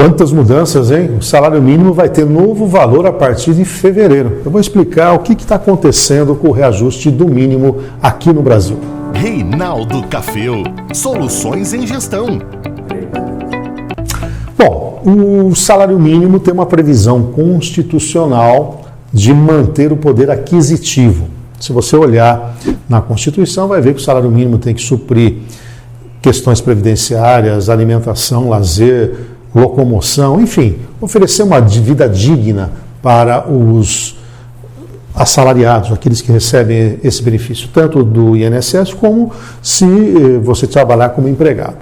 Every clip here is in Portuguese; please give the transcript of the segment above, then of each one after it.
Quantas mudanças, hein? O salário mínimo vai ter novo valor a partir de fevereiro. Eu vou explicar o que está acontecendo com o reajuste do mínimo aqui no Brasil. Reinaldo Caféu, soluções em gestão. Bom, o salário mínimo tem uma previsão constitucional de manter o poder aquisitivo. Se você olhar na Constituição, vai ver que o salário mínimo tem que suprir questões previdenciárias, alimentação, lazer, locomoção, enfim, oferecer uma vida digna para os assalariados, aqueles que recebem esse benefício, tanto do INSS como se você trabalhar como empregado.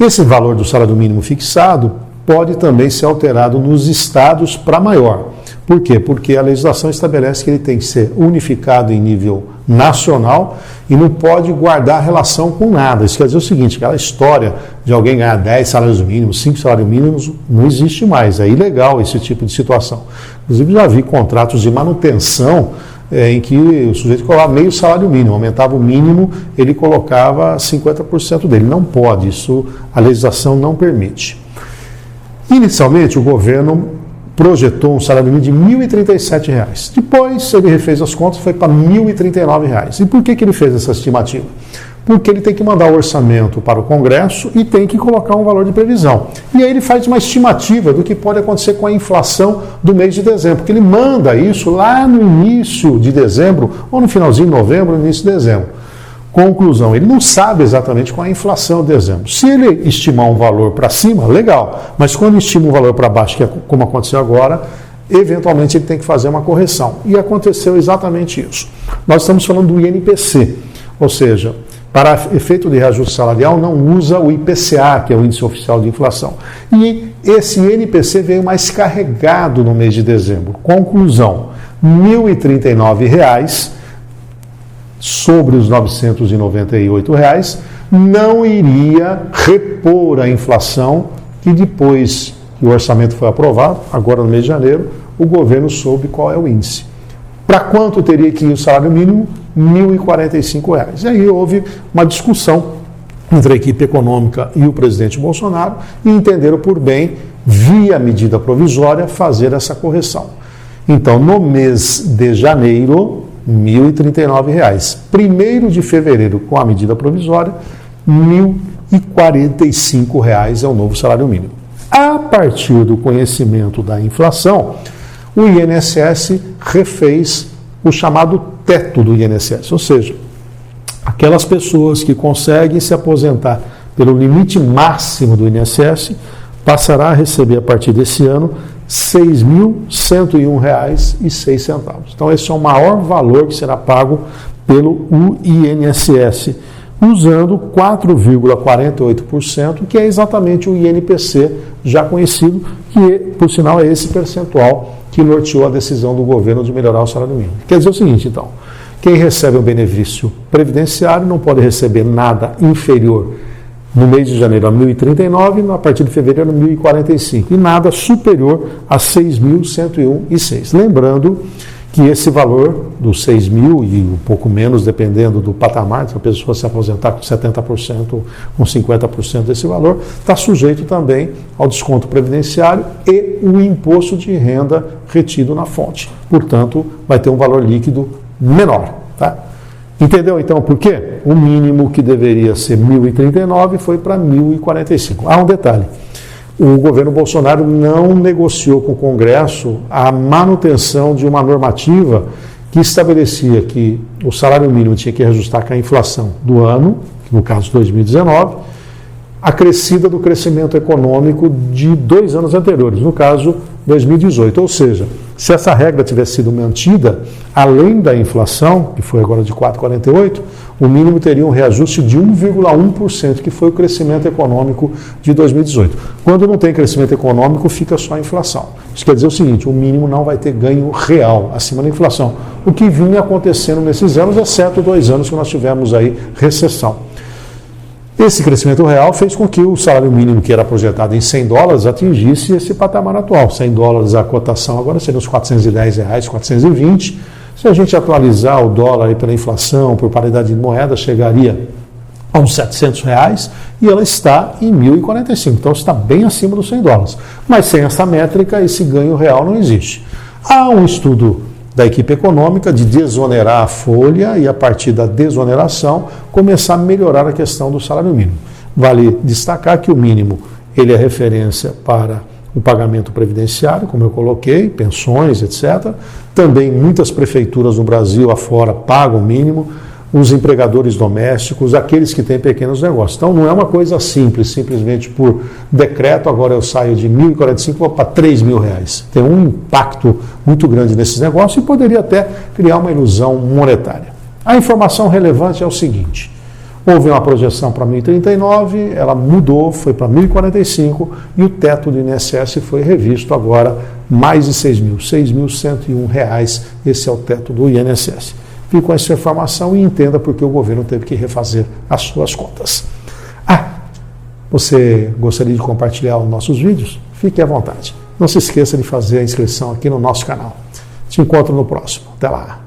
Esse valor do salário mínimo fixado pode também ser alterado nos estados para maior. Por quê? Porque a legislação estabelece que ele tem que ser unificado em nível nacional e não pode guardar relação com nada. Isso quer dizer o seguinte, aquela história de alguém ganhar 10 salários mínimos, 5 salários mínimos, não existe mais. É ilegal esse tipo de situação. Inclusive já vi contratos de manutenção em que o sujeito colocava meio salário mínimo, aumentava o mínimo, ele colocava 50% dele. Não pode, isso a legislação não permite. Inicialmente, o governo projetou um salário mínimo de R$ 1.037. Depois, ele refez as contas, foi para R$ 1.039. E por que ele fez essa estimativa? Porque ele tem que mandar o orçamento para o Congresso e tem que colocar um valor de previsão. E aí ele faz uma estimativa do que pode acontecer com a inflação do mês de dezembro, porque ele manda isso lá no início de dezembro, ou no finalzinho de novembro, no início de dezembro. Conclusão, ele não sabe exatamente qual é a inflação de dezembro. Se ele estimar um valor para cima, legal, mas quando estima um valor para baixo, que é como aconteceu agora, eventualmente ele tem que fazer uma correção. E aconteceu exatamente isso. Nós estamos falando do INPC, ou seja, para efeito de reajuste salarial não usa o IPCA, que é o Índice Oficial de Inflação. E esse INPC veio mais carregado no mês de dezembro. Conclusão, R$ 1.039 sobre os R$ 998, não iria repor a inflação que depois que o orçamento foi aprovado, agora no mês de janeiro, o governo soube qual é o índice. Para quanto teria que ir o salário mínimo? R$ 1.045. E aí houve uma discussão entre a equipe econômica e o presidente Bolsonaro e entenderam por bem, via medida provisória, fazer essa correção. Então, no mês de janeiro, R$ 1.039. 1º de fevereiro, com a medida provisória, R$ 1.045 é o novo salário mínimo. A partir do conhecimento da inflação, o INSS refez o chamado teto do INSS, ou seja, aquelas pessoas que conseguem se aposentar pelo limite máximo do INSS passará a receber a partir desse ano R$ 6.101,06. Então, esse é o maior valor que será pago pelo INSS, usando 4,48%, que é exatamente o INPC já conhecido, que, por sinal, é esse percentual que norteou a decisão do governo de melhorar o salário mínimo. Quer dizer o seguinte, então, quem recebe um benefício previdenciário não pode receber nada inferior no mês de janeiro a R$ 1.039, a partir de fevereiro R$ 1.045, e nada superior a R$ 6.101,06. Lembrando que esse valor dos 6.000 e um pouco menos, dependendo do patamar, se a pessoa se aposentar com 70%, com 50% desse valor, está sujeito também ao desconto previdenciário e o imposto de renda retido na fonte. Portanto, vai ter um valor líquido menor, tá? Entendeu, então, por quê? O mínimo que deveria ser R$ 1.039 foi para R$ 1.045. Há um detalhe. O governo Bolsonaro não negociou com o Congresso a manutenção de uma normativa que estabelecia que o salário mínimo tinha que reajustar com a inflação do ano, no caso 2019, acrescida do crescimento econômico de 2 anos anteriores, no caso 2018. Ou seja, se essa regra tivesse sido mantida, além da inflação, que foi agora de 4,48%, o mínimo teria um reajuste de 1,1%, que foi o crescimento econômico de 2018. Quando não tem crescimento econômico, fica só a inflação. Isso quer dizer o seguinte, o mínimo não vai ter ganho real acima da inflação, o que vinha acontecendo nesses anos, exceto 2 anos que nós tivemos aí recessão. Esse crescimento real fez com que o salário mínimo, que era projetado em $100, atingisse esse patamar atual. $100 a cotação agora seria uns R$ 410, 420. Se a gente atualizar o dólar aí pela inflação, por paridade de moeda, chegaria a uns R$700 e ela está em 1.045, então está bem acima dos $100. Mas sem essa métrica, esse ganho real não existe. Há um estudo da equipe econômica de desonerar a folha e, a partir da desoneração, começar a melhorar a questão do salário mínimo. Vale destacar que o mínimo ele é referência para o pagamento previdenciário, como eu coloquei, pensões, etc. Também muitas prefeituras no Brasil afora pagam o mínimo, os empregadores domésticos, aqueles que têm pequenos negócios. Então não é uma coisa simples, simplesmente por decreto, agora eu saio de 1.045 vou para R$3.000. Tem um impacto muito grande nesses negócios e poderia até criar uma ilusão monetária. A informação relevante é o seguinte: houve uma projeção para 1.039, ela mudou, foi para 1.045 e o teto do INSS foi revisto agora mais de R$6.101. Esse é o teto do INSS. Fique com essa informação e entenda por que o governo teve que refazer as suas contas. Você gostaria de compartilhar os nossos vídeos? Fique à vontade. Não se esqueça de fazer a inscrição aqui no nosso canal. Te encontro no próximo. Até lá!